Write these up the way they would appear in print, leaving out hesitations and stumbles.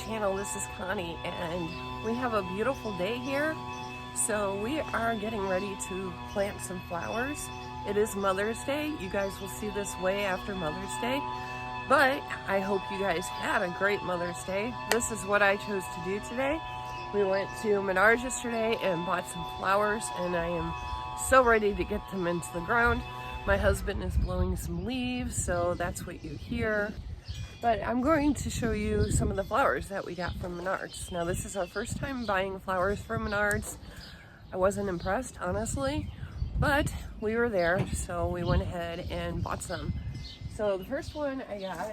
channel. This is Connie, and we have a beautiful day here. So we are getting ready to plant some flowers. It is Mother's Day. You guys will see this way after Mother's Day, but I hope you guys had a great Mother's Day. This is what I chose to do today. We went to Menards yesterday and bought some flowers, and I am so ready to get them into the ground. My husband is blowing some leaves, so that's what you hear. But I'm going to show you some of the flowers that we got from Menards. Now, this is our first time buying flowers from Menards. I wasn't impressed, honestly, but we were there, so we went ahead and bought some. So the first one I got,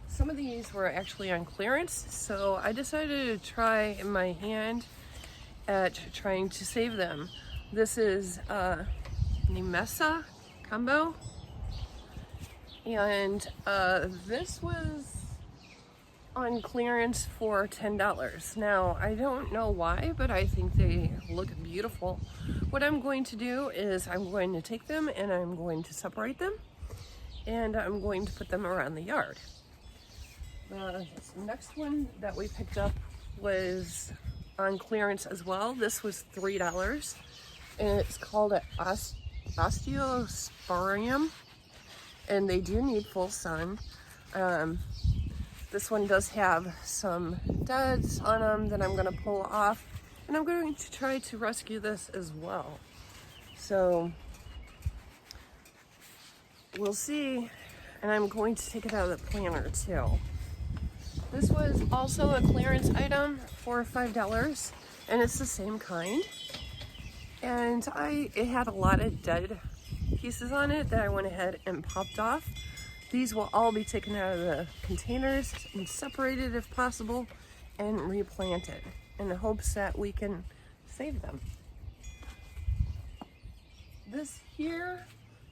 some of these were actually on clearance, so I decided to try my hand at trying to save them. This is Mesa combo, and this was on clearance for $10. Now, I don't know why, but I think they look beautiful. What I'm going to do is I'm going to take them and I'm going to separate them, and I'm going to put them around the yard. The next one that we picked up was on clearance as well. This was $3, and it's called an osteosporium, and they do need full sun. This one does have some duds on them that I'm going to pull off, and I'm going to try to rescue this as well. So we'll see, and I'm going to take it out of the planter too. This was also a clearance item for $5, and it's the same kind. And it had a lot of dead pieces on it that I went ahead and popped off. These will all be taken out of the containers and separated if possible and replanted in the hopes that we can save them. This here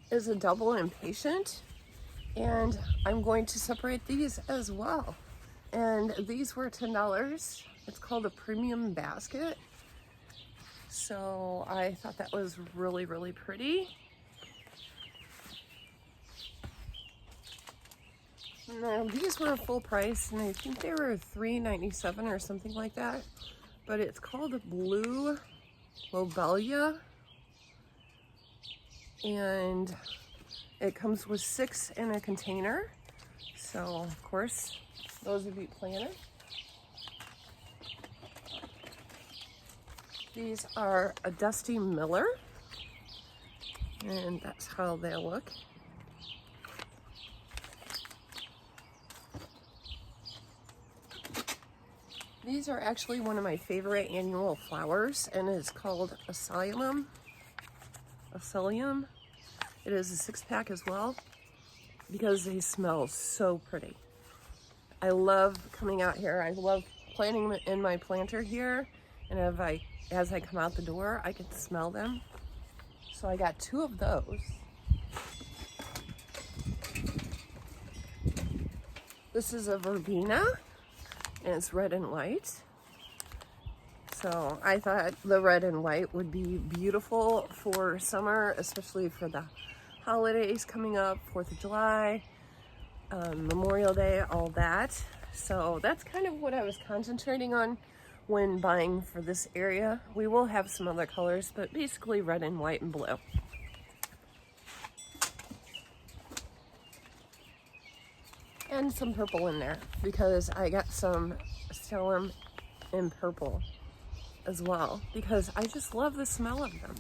is a double impatient, and I'm going to separate these as well. And these were $10. It's called a premium basket. So I thought that was really, really pretty. Now, these were full price, and I think they were $3.97 or something like that. But it's called a blue lobelia, and it comes with 6 in a container. So, of course, those would be planted. These are a Dusty Miller, and that's how they look. These are actually one of my favorite annual flowers, and it's called Asylum. It is a 6-pack as well, because they smell so pretty. I love coming out here. I love planting them in my planter here, and as I come out the door, I can smell them. So I got 2 of those. This is a verbena, and it's red and white. So I thought the red and white would be beautiful for summer, especially for the holidays coming up, 4th of July, Memorial Day, all that. So that's kind of what I was concentrating on when buying for this area. We will have some other colors, but basically red and white and blue. And some purple in there, because I got some stellum in purple as well, because I just love the smell of them.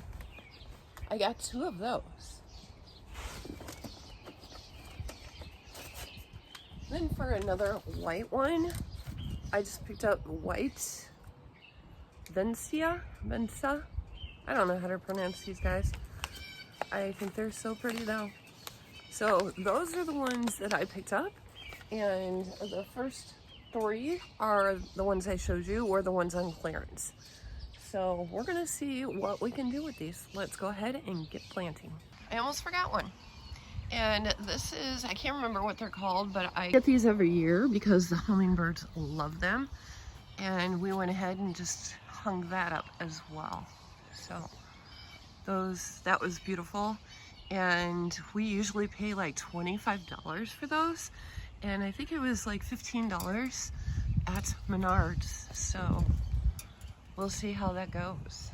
I got 2 of those. Then for another white one, I just picked up white Vensa. I don't know how to pronounce these guys. I think they're so pretty though. So those are the ones that I picked up, and the first 3 are the ones I showed you, or the ones on clearance. So we're gonna see what we can do with these. Let's go ahead and get planting. I almost forgot one. And this is, I can't remember what they're called, but I get these every year because the hummingbirds love them. And we went ahead and just hung that up as well. So that was beautiful. And we usually pay like $25 for those. And I think it was like $15 at Menards, so we'll see how that goes.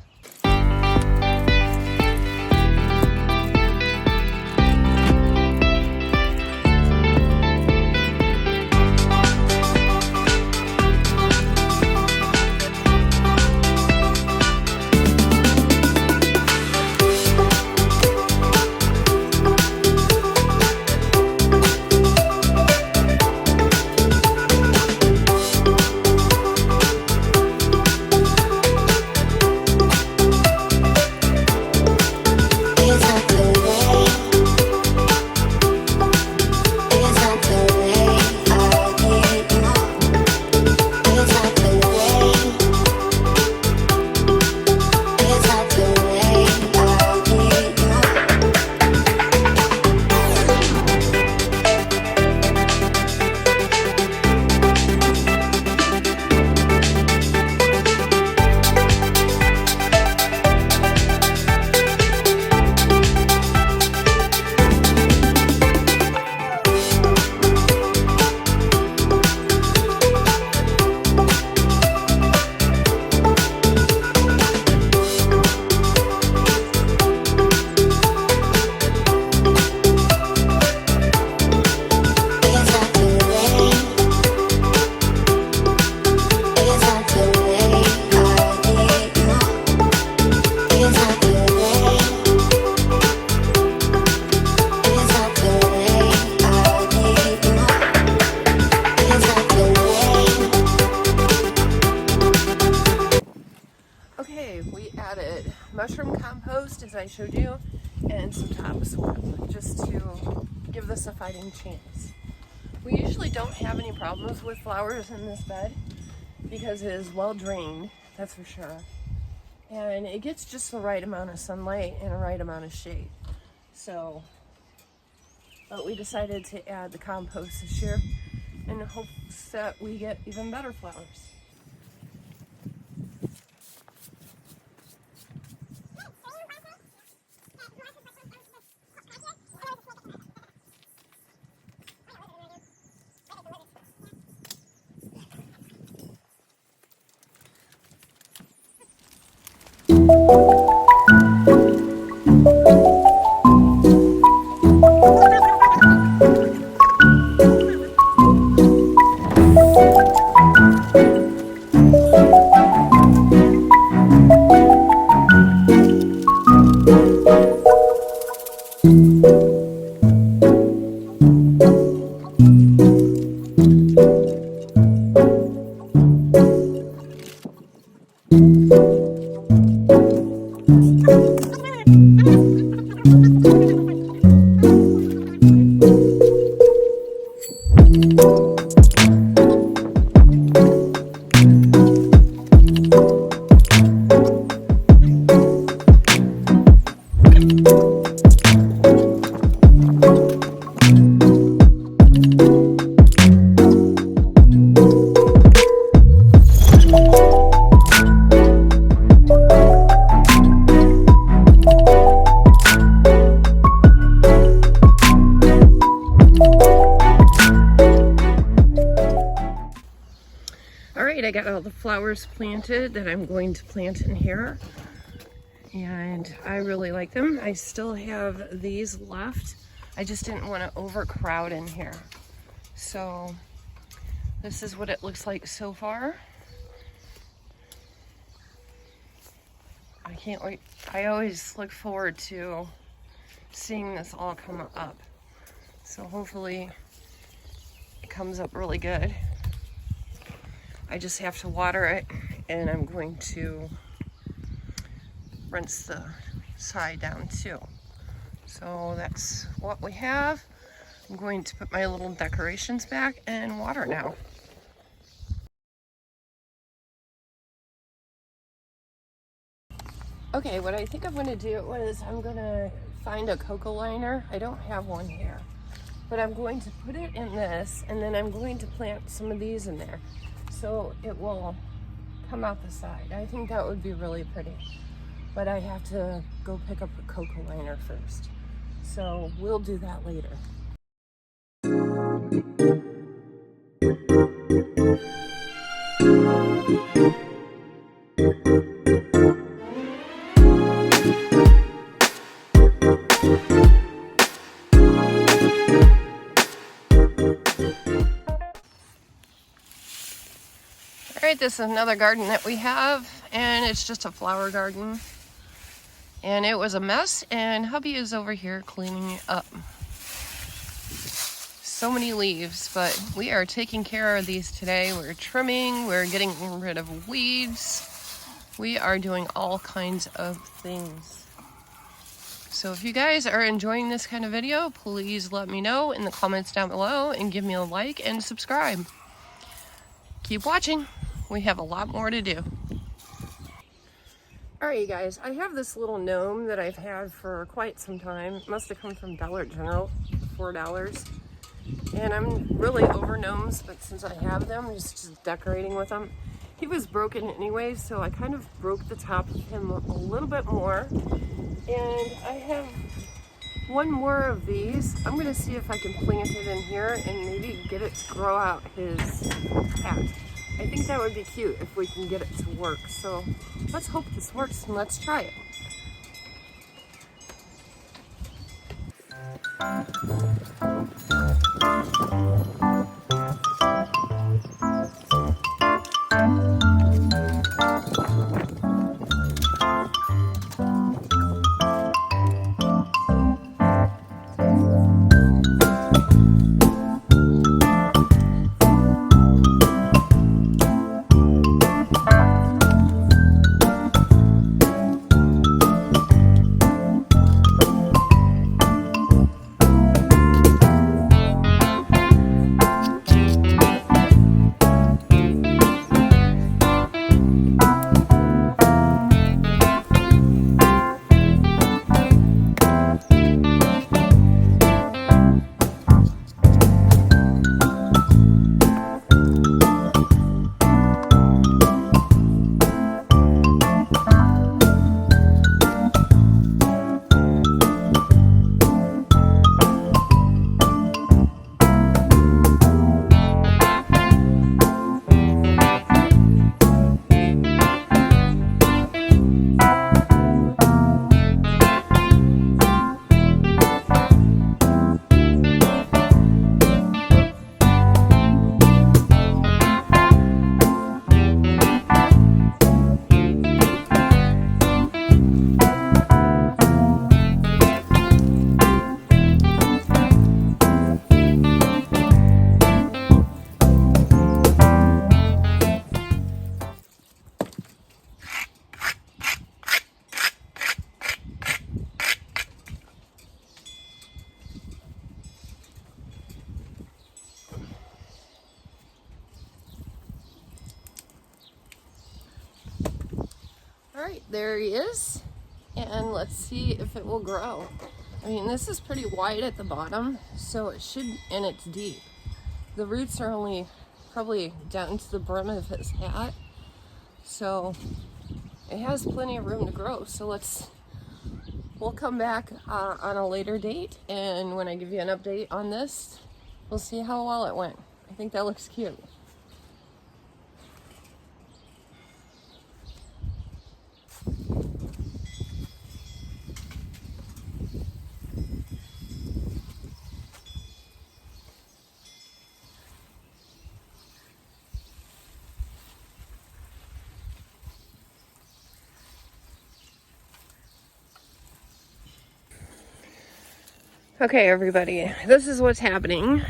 Okay, we added mushroom compost, as I showed you, and some topsoil, just to give this a fighting chance. We usually don't have any problems with flowers in this bed because it is well drained, that's for sure. And it gets just the right amount of sunlight and the right amount of shade. So, but we decided to add the compost this year in hopes that we get even better flowers. I got all the flowers planted that I'm going to plant in here, and I really like them. I still have these left. I just didn't want to overcrowd in here. So this is what it looks like so far. I can't wait. I always look forward to seeing this all come up. So hopefully it comes up really good. I just have to water it, and I'm going to rinse the side down too. So that's what we have. I'm going to put my little decorations back and water now. Okay, what I think I'm going to do is I'm going to find a cocoa liner. I don't have one here, but I'm going to put it in this, and then I'm going to plant some of these in there, so it will come out the side. I think that would be really pretty, but I have to go pick up a cocoa liner first. So we'll do that later. this is another garden that we have, and it's just a flower garden. And it was a mess, and hubby is over here cleaning it up. So many leaves, but we are taking care of these today. We're trimming, we're getting rid of weeds. We are doing all kinds of things. So if you guys are enjoying this kind of video, please let me know in the comments down below and give me a like and subscribe. Keep watching. We have a lot more to do. Alright you guys, I have this little gnome that I've had for quite some time. It must have come from Dollar General, $4. And I'm really over gnomes, but since I have them, I'm just decorating with them. He was broken anyway, so I kind of broke the top of him a little bit more. And I have one more of these. I'm going to see if I can plant it in here and maybe get it to grow out his hat. I think that would be cute if we can get it to work. So let's hope this works and let's try it. Alright, there he is, and let's see if it will grow. I mean, this is pretty wide at the bottom, so it should, and it's deep. The roots are only probably down to the brim of his hat, so it has plenty of room to grow. So we'll come back on a later date, and when I give you an update on this, we'll see how well it went. I think that looks cute. Okay, everybody, this is what's happening.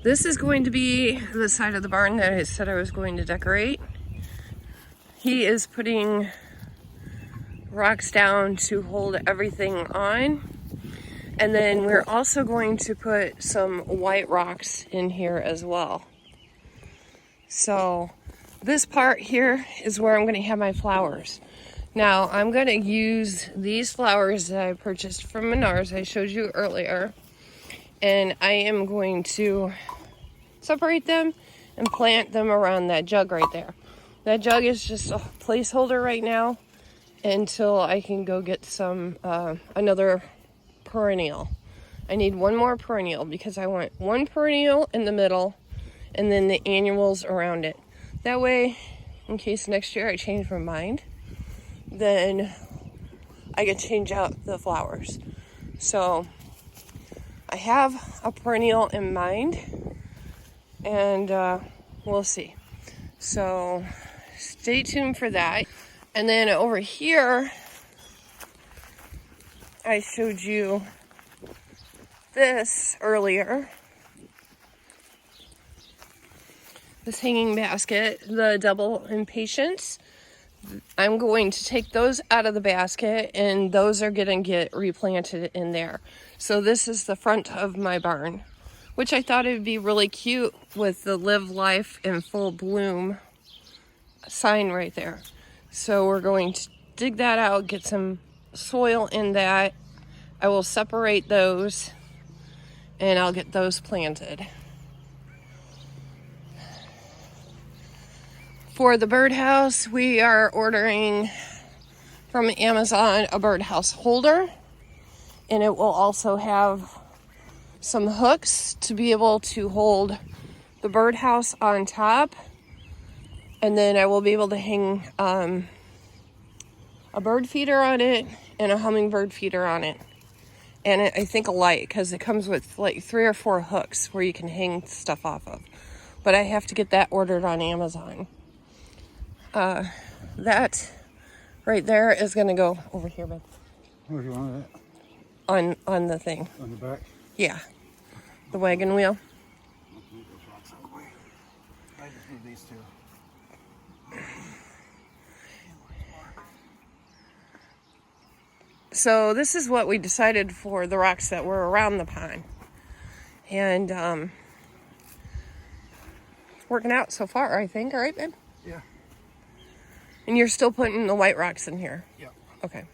This is going to be the side of the barn that I said I was going to decorate. He is putting rocks down to hold everything on. And then we're also going to put some white rocks in here as well. So this part here is where I'm going to have my flowers. Now, I'm going to use these flowers that I purchased from Menards I showed you earlier, and I am going to separate them and plant them around that jug right there. That jug is just a placeholder right now until I can go get some, another perennial. I need one more perennial because I want one perennial in the middle and then the annuals around it. That way, in case next year I change my mind, then I can change out the flowers. So I have a perennial in mind, and we'll see. So stay tuned for that. And then over here, I showed you this earlier. This hanging basket, the double impatiens. I'm going to take those out of the basket, and those are going to get replanted in there. So this is the front of my barn, which I thought it would be really cute with the Live Life in Full Bloom sign right there. So we're going to dig that out, get some soil in that. I will separate those, and I'll get those planted. For the birdhouse, we are ordering from Amazon a birdhouse holder, and it will also have some hooks to be able to hold the birdhouse on top, and then I will be able to hang a bird feeder on it and a hummingbird feeder on it, and I think a light, because it comes with like 3 or 4 hooks where you can hang stuff off of, but I have to get that ordered on Amazon. That right there is going to go over here, babe. Where do you want it? On the thing. On the back? Yeah. The wagon wheel. I just need these two. So this is what we decided for the rocks that were around the pond. And working out so far, I think. All right, babe? Yeah. And you're still putting the white rocks in here? Yeah. Okay.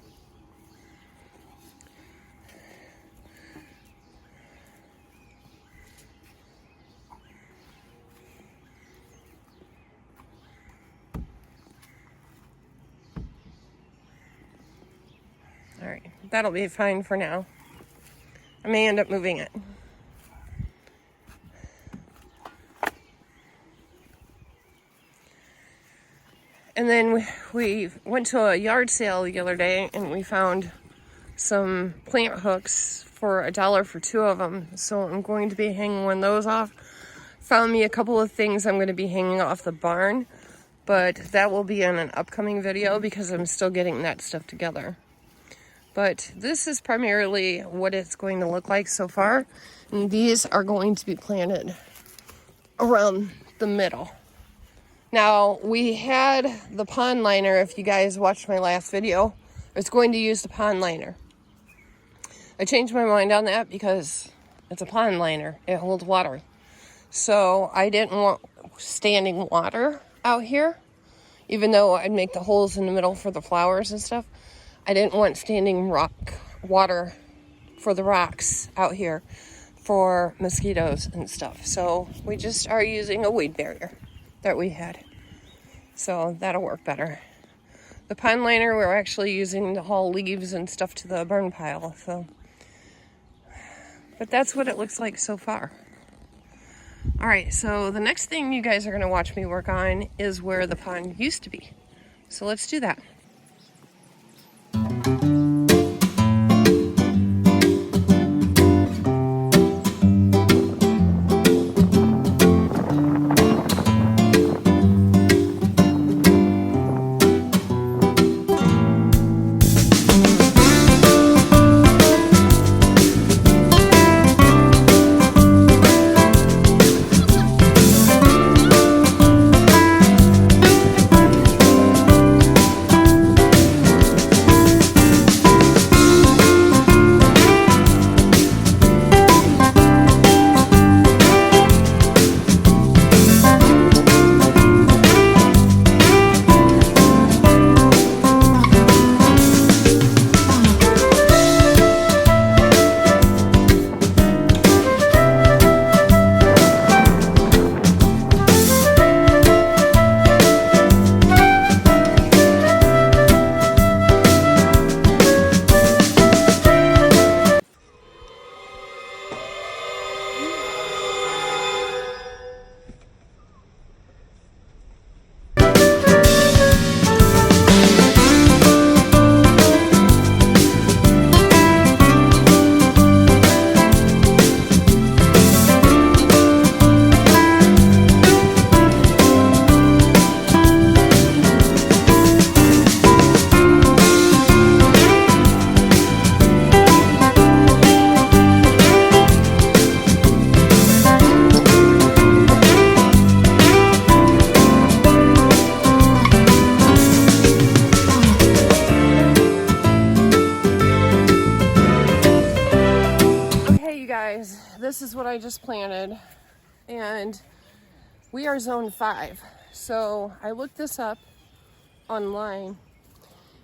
All right, that'll be fine for now. I may end up moving it. And then we went to a yard sale the other day, and we found some plant hooks for $1 for 2 of them. So I'm going to be hanging one of those off. Found me a couple of things I'm going to be hanging off the barn, but that will be in an upcoming video because I'm still getting that stuff together. But this is primarily what it's going to look like so far. And these are going to be planted around the middle. Now, we had the pond liner, if you guys watched my last video, it's going to use the pond liner. I changed my mind on that because it's a pond liner. It holds water. So I didn't want standing water out here, even though I'd make the holes in the middle for the flowers and stuff. I didn't want standing rock water for the rocks out here for mosquitoes and stuff. So we just are using a weed barrier that we had. So that'll work better. The pond liner we're actually using to haul leaves and stuff to the burn pile. So, but that's what it looks like so far. All right, so the next thing you guys are going to watch me work on is where the pond used to be. So let's do that. this is what I just planted, and we are zone 5. So I looked this up online,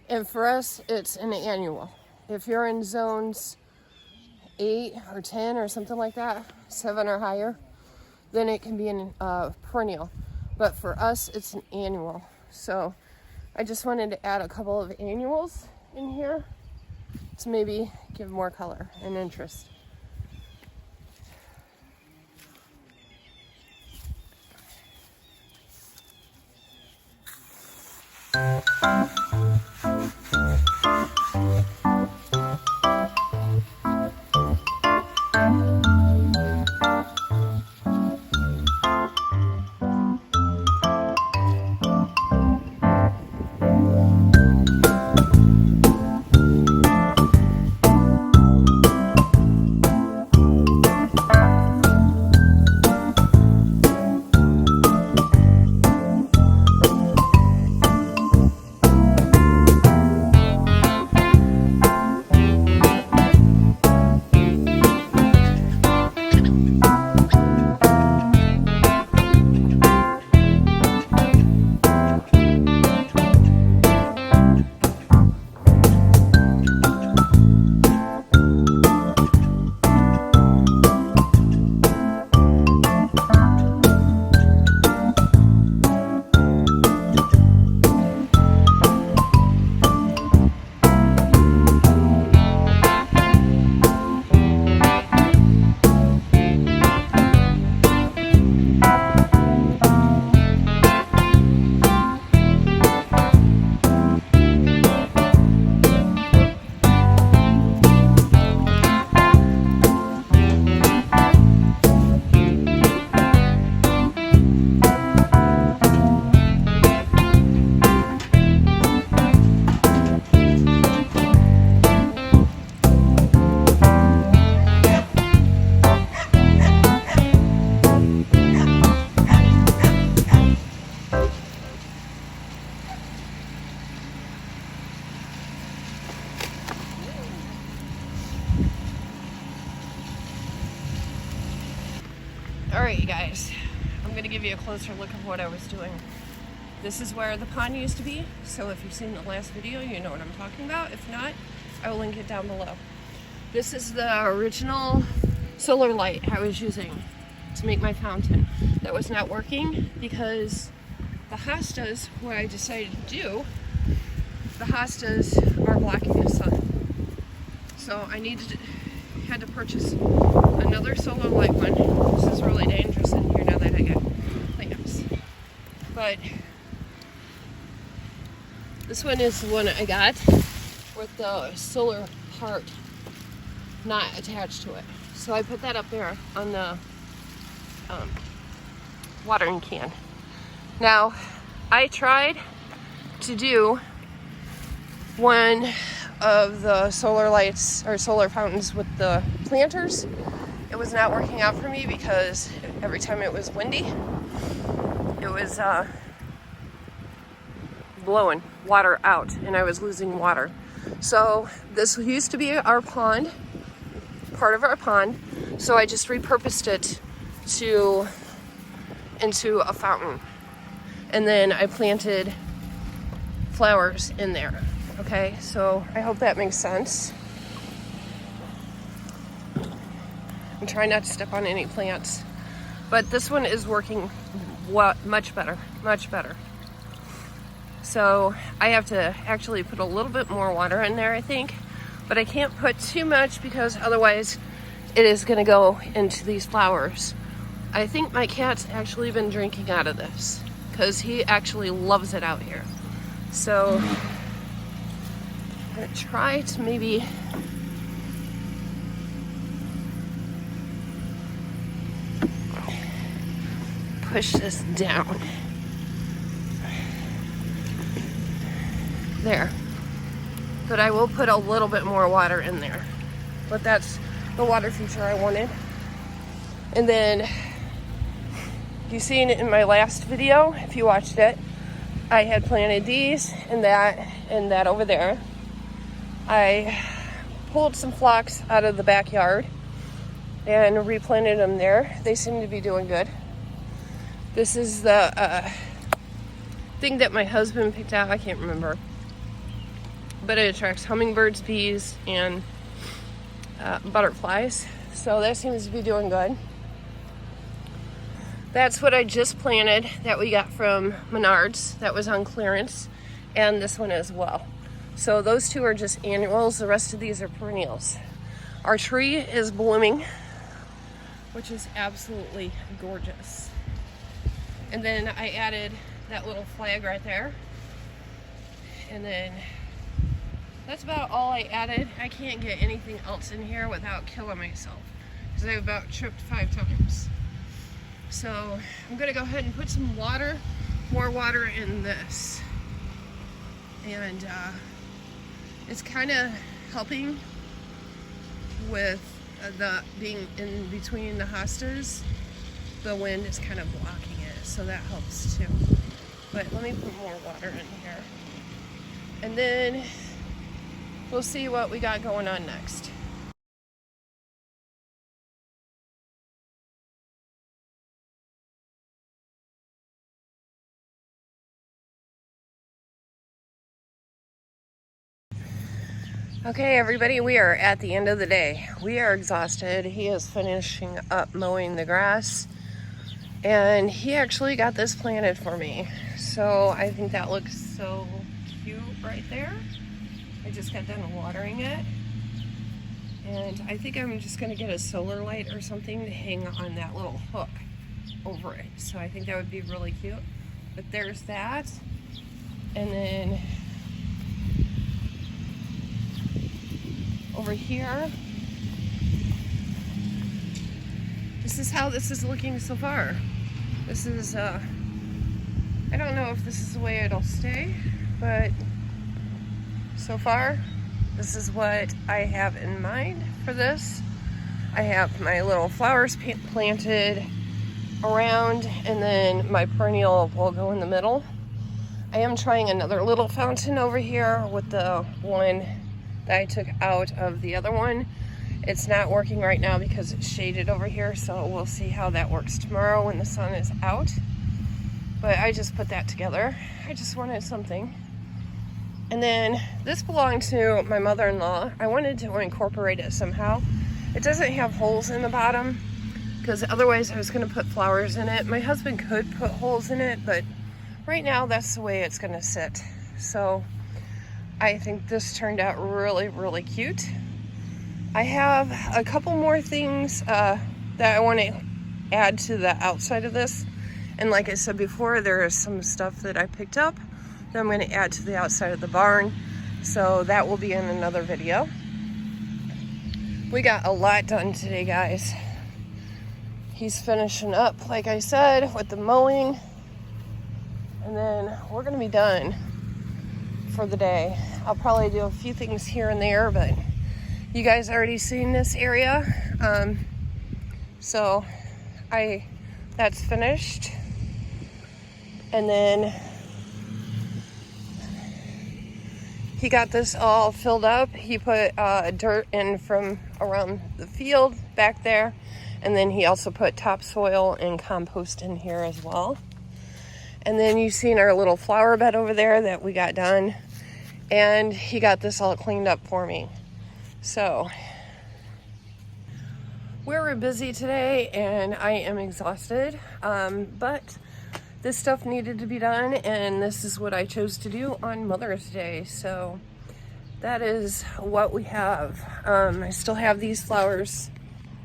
and for us, it's an annual. If you're in zones 8 or 10 or something like that, 7 or higher, then it can be an perennial. But for us, it's an annual. So I just wanted to add a couple of annuals in here to maybe give more color and interest. Alright, you guys, I'm going to give you a closer look of what I was doing. This is where the pond used to be, so if you've seen the last video, you know what I'm talking about. If not, I will link it down below. This is the original solar light I was using to make my fountain. That was not working because the hostas, what I decided to do, the hostas are blocking the sun. So I had to purchase another solar light one. This is really dangerous in here now that I got lamps. But this one is the one I got with the solar part not attached to it. So I put that up there on the watering can. Now, I tried to do one of the solar lights or solar fountains with the planters. It was not working out for me because every time it was windy, it was blowing water out and I was losing water. So this used to be our pond, part of our pond, so I just repurposed it into a fountain. And then I planted flowers in there. Okay, so I hope that makes sense. I'm trying not to step on any plants, but this one is working much better, much better. So I have to actually put a little bit more water in there, I think, but I can't put too much because otherwise it is going to go into these flowers. I think my cat's actually been drinking out of this because he actually loves it out here. So I'm going to try to maybe push this down. There. But I will put a little bit more water in there. But that's the water feature I wanted. And then you seen it in my last video, if you watched it, I had planted these and that over there. I pulled some phlox out of the backyard and replanted them there. They seem to be doing good. This is the thing that my husband picked out. I can't remember. But it attracts hummingbirds, bees, and butterflies. So that seems to be doing good. That's what I just planted that we got from Menards. That was on clearance. And this one as well. So those two are just annuals. The rest of these are perennials. Our tree is blooming, which is absolutely gorgeous. And then I added that little flag right there. And then that's about all I added. I can't get anything else in here without killing myself, because I about tripped 5 times. So I'm gonna go ahead and put some water, more water in this. And it's kind of helping with the being in between the hostas. The wind is kind of blocking it, so that helps too. But let me put more water in here. And then we'll see what we got going on next. Okay, everybody, we are at the end of the day. We are exhausted. He is finishing up mowing the grass, and he actually got this planted for me. So I think that looks so cute right there. I just got done watering it. And I think I'm just gonna get a solar light or something to hang on that little hook over it. So I think that would be really cute. But there's that. And then over here, this is how this is looking so far. This is, I don't know if this is the way it'll stay, but so far, this is what I have in mind for this. I have my little flowers planted around, and then my perennial will go in the middle. I am trying another little fountain over here with the one that I took out of the other one. It's not working right now because it's shaded over here, so we'll see how that works tomorrow when the sun is out. But I just put that together. I just wanted something. And then this belonged to my mother-in-law. I wanted to incorporate it somehow. It doesn't have holes in the bottom, because otherwise I was gonna put flowers in it. My husband could put holes in it, but right now that's the way it's gonna sit. So I think this turned out really, really cute. I have a couple more things that I want to add to the outside of this. And like I said before, there is some stuff that I picked up that I'm going to add to the outside of the barn. So that will be in another video. We got a lot done today, guys. He's finishing up, like I said, with the mowing. And then we're going to be done for the day. I'll probably do a few things here and there, but you guys already seen this area. So that's finished. And then he got this all filled up. He put dirt in from around the field back there. And then he also put topsoil and compost in here as well. And then you've seen our little flower bed over there that we got done. And he got this all cleaned up for me. So we were busy today and I am exhausted. But this stuff needed to be done, and this is what I chose to do on Mother's Day. So that is what we have. I still have these flowers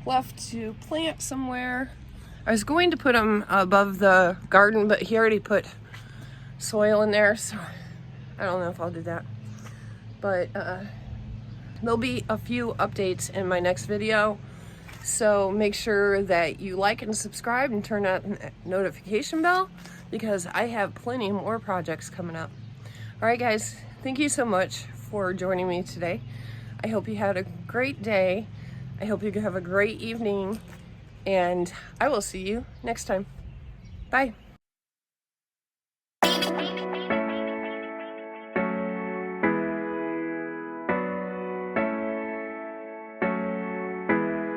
left to plant somewhere. I was going to put them above the garden, but he already put soil in there, so I don't know if I'll do that. But there'll be a few updates in my next video. So make sure that you like and subscribe and turn on the notification bell, because I have plenty more projects coming up. All right, guys, thank you so much for joining me today. I hope you had a great day. I hope you have a great evening, and I will see you next time. Bye.